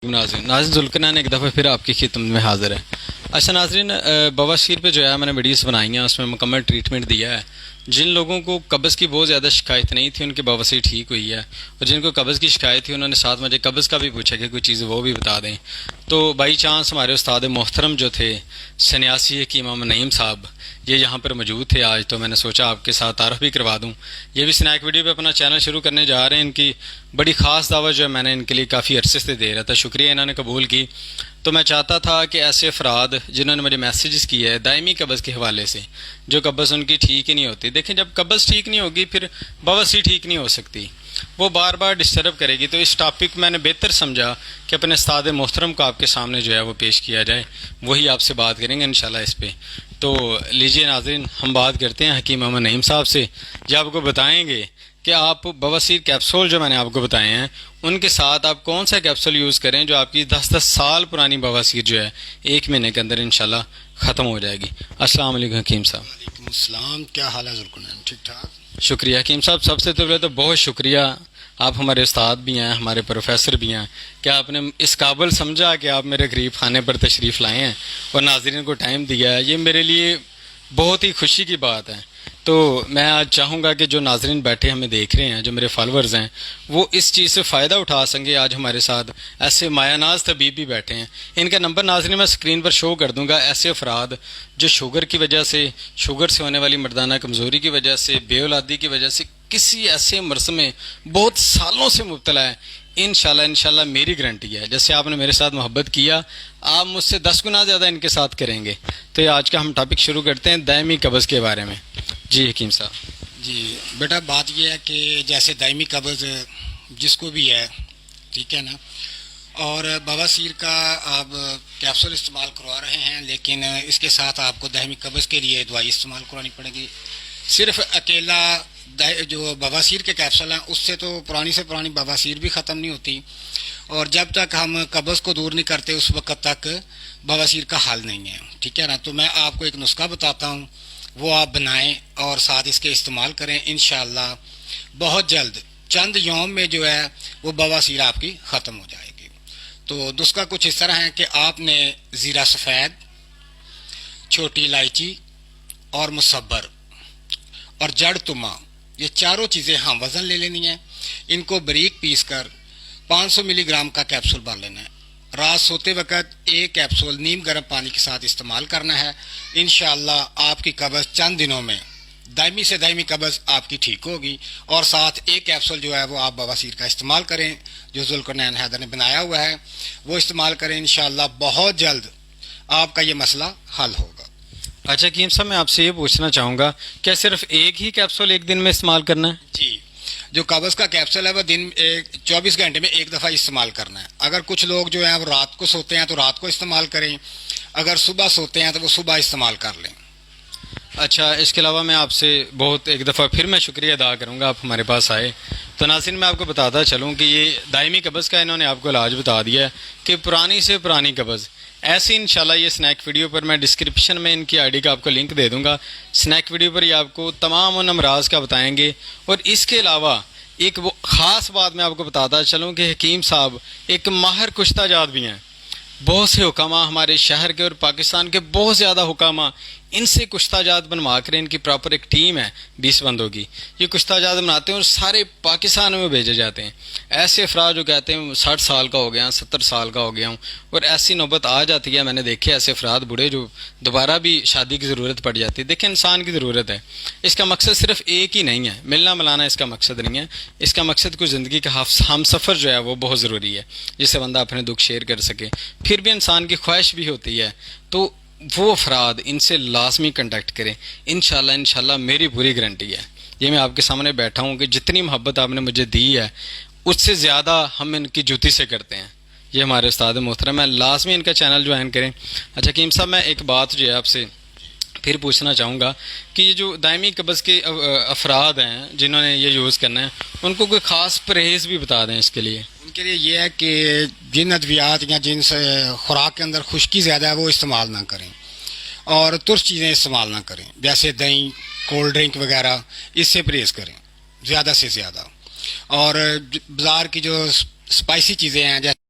नाज़रीन ज़ुल्करनैन एक दफ़ा फिर आपकी खिदमत में हाज़िर है। अच्छा नाज़रीन, बवासीर पे जो है मैंने वीडियोस बनाई हैं, उसमें मुकम्मल ट्रीटमेंट दिया है। जिन लोगों को कब्ज़ की बहुत ज़्यादा शिकायत नहीं थी उनकी बवासीर ठीक हुई है, और जिनको कब्ज़ की शिकायत थी उन्होंने साथ मुझे कब्ज़ का भी पूछा कि कोई चीज़ वो भी बता दें। तो बाई चांस हमारे उस्ताद मोहतरम जो थे सन्यासी हकीम इमाम नईम साहब, ये यहाँ पर मौजूद थे आज, तो मैंने सोचा आपके साथ तारफ़ भी करवा दूँ। ये भी स्नैक वीडियो पे अपना चैनल शुरू करने जा रहे हैं। इनकी बड़ी ख़ास दावत जो है मैंने इनके लिए काफ़ी अरसे से दे रहा था, शुक्रिया इन्होंने कबूल की। तो मैं चाहता था कि ऐसे अफराद जिन्होंने मुझे मैसेजेस किए हैं दायमी कब्ज़ के हवाले से, जो कब्ज़ उनकी ठीक ही नहीं होती, देखें जब कब्ज़ ठीक नहीं होगी फिर बवासीर ठीक नहीं हो सकती, वो बार बार डिस्टर्ब करेगी। तो इस टॉपिक मैंने बेहतर समझा कि अपने उस्ताद मोहतरम को आपके सामने जो है वो पेश किया जाए, वही आपसे बात करेंगे इंशाल्लाह इस पे। तो लीजिए नाज़रीन, हम बात करते हैं हकीम इमाम नईम साहब से, जो आपको बताएंगे कि आप बवासीर कैप्सूल जो मैंने आपको बताए हैं उनके साथ आप कौन सा कैप्सूल यूज़ करें जो आपकी 10-10 साल पुरानी बवासीर जो है 1 महीने के अंदर इंशाल्लाह ख़त्म हो जाएगी। अस्सलाम वालेकुम हकीम साहब। वालेकुम सलाम, क्या हाल है ज़ुल्करनैन? ठीक ठाक। शुक्रिया हकीम साहब, सबसे तो पहले तो बहुत शुक्रिया, आप हमारे उस्ताद भी हैं, हमारे प्रोफेसर भी हैं, कि आपने इस काबिल समझा कि आप मेरे गरीब खाने पर तशरीफ़ लाए हैं और नाज़रीन को टाइम दिया है। ये मेरे लिए बहुत ही खुशी की बात है। तो मैं आज चाहूँगा कि जो नाज़रीन बैठे हमें देख रहे हैं, जो मेरे फॉलोअर्स हैं, वो इस चीज़ से फ़ायदा उठा सकें। आज हमारे साथ ऐसे मायानाज तबीब भी बैठे हैं, इनका नंबर नाज़रीन मैं स्क्रीन पर शो कर दूंगा। ऐसे अफराद जो शुगर की वजह से, शुगर से होने वाली मर्दाना कमज़ोरी की वजह से, बेऔलादी की वजह से किसी ऐसे मर्ज़ में बहुत सालों से मुब्तला है, इंशाल्लाह मेरी गारंटी है जैसे आपने मेरे साथ मोहब्बत किया, आप मुझसे 10 गुना ज़्यादा इनके साथ करेंगे। तो ये आज का हम टॉपिक शुरू करते हैं दायमी कब्ज़ के बारे में। जी हकीम साहब। जी बेटा, बात यह है कि जैसे दायमी कब्ज़ जिसको भी है, ठीक है ना, और बवासीर का आप कैप्सूल इस्तेमाल करवा रहे हैं, लेकिन इसके साथ आपको दायमी कब्ज़ के लिए दवाई इस्तेमाल करवानी पड़ेगी। सिर्फ अकेला जो बवासीर के कैप्सूल हैं उससे तो पुरानी से पुरानी बवासीर भी ख़त्म नहीं होती, और जब तक हम कब्ज़ को दूर नहीं करते उस वक़्त तक बवासीर का हल नहीं है, ठीक है ना। तो मैं आपको एक नुस्खा बताता हूँ, वो आप बनाएं और साथ इसके इस्तेमाल करें। इंशाअल्लाह बहुत जल्द चंद यौम में जो है वो बवासीर आपकी ख़त्म हो जाएगी। तो नुस्खा कुछ इस तरह है कि आपने ज़ीरा सफ़ेद, छोटी इलायची और मुसब्बर और जड़ तुमा, ये चारों चीज़ें हम वज़न ले लेनी है। इनको बारीक पीस कर 500 मिलीग्राम का कैप्सूल भर लेना है। रात सोते वक्त एक कैप्सूल नीम गर्म पानी के साथ इस्तेमाल करना है। इंशाअल्लाह आपकी कब्ज़ चंद दिनों में दायमी से दायमी कब्ज़ आपकी ठीक होगी। और साथ एक कैप्सूल जो है वो आप बवासीर का इस्तेमाल करें, जो ज़ुल्करनैन हैदर ने बनाया हुआ है वो इस्तेमाल करें। इंशाअल्लाह बहुत जल्द आपका ये मसला हल होगा। अच्छा हकीम साहब, मैं आपसे ये पूछना चाहूँगा, क्या सिर्फ एक ही कैप्सूल एक दिन में इस्तेमाल करना है? जी, जो कब्ज़ का कैप्सूल है वो दिन 24 घंटे में एक दफ़ा इस्तेमाल करना है। अगर कुछ लोग जो हैं वो रात को सोते हैं तो रात को इस्तेमाल करें, अगर सुबह सोते हैं तो वो सुबह इस्तेमाल कर लें। अच्छा, इसके अलावा मैं आपसे बहुत एक दफ़ा फिर मैं शुक्रिया अदा करूँगा, आप हमारे पास आए। तो नाज़रीन मैं आपको बताता चलूँ कि ये दायमी कब्ज़ का इन्होंने आपको इलाज बता दिया है कि पुरानी से पुरानी कब्ज़ ऐसी इंशाल्लाह ये स्नैक वीडियो पर मैं डिस्क्रिप्शन में इनकी आईडी का आपको लिंक दे दूंगा। स्नैक वीडियो पर ये आपको तमाम उन अमराज का बताएंगे। और इसके अलावा एक वो ख़ास बात मैं आपको बताता चलूँ कि हकीम साहब एक माहिर कुश्ता जात भी हैं। बहुत से हुकामा हमारे शहर के और पाकिस्तान के बहुत ज़्यादा हुकामा इनसे कुश्ताजात बनवा कर, इनकी प्रॉपर एक टीम है 20 बंदों की, ये कुश्ताजात बनाते हैं और सारे पाकिस्तान में भेजे जाते हैं। ऐसे अफराद जो कहते हैं 60 साल का हो गया, 70 साल का हो गया हूँ, और ऐसी नौबत आ जाती है, मैंने देखे ऐसे अफराद बूढ़े जो दोबारा भी शादी की ज़रूरत पड़ जाती है। देखें इंसान की ज़रूरत है, इसका मकसद सिर्फ एक ही नहीं है, मिलना मिलाना इसका मकसद नहीं है। इसका मकसद कुछ ज़िंदगी का हम सफ़र जो है वो बहुत ज़रूरी है, जिससे बंदा अपने दुख शेयर कर सके। फिर भी इंसान की ख्वाहिश भी होती है, तो वो अफराद इनसे लाजमी कंटेक्ट करें। इंशाल्लाह मेरी पूरी गारंटी है, ये मैं आपके सामने बैठा हूँ कि जितनी मोहब्बत आपने मुझे दी है उससे ज़्यादा हम इनकी जुती से करते हैं। ये हमारे उस्ताद मोहतरम है, लाजमी इनका चैनल ज्वाइन करें। अच्छा हकीम साहब, मैं एक बात जो है आपसे फिर पूछना चाहूँगा कि ये जो दायमी कब्ज़ के अफराद हैं जिन्होंने ये यूज़ करना है, उनको कोई ख़ास परहेज़ भी बता दें इसके लिए। उनके लिए ये है कि जिन अद्वियात या जिन से खुराक के अंदर खुश्की ज़्यादा है वो इस्तेमाल ना करें, और तुर्श चीज़ें इस्तेमाल ना करें, जैसे दही, कोल्ड ड्रिंक वगैरह, इससे परहेज़ करें ज़्यादा से ज़्यादा। और बाज़ार की जो स्पाइसी चीज़ें हैं जैसे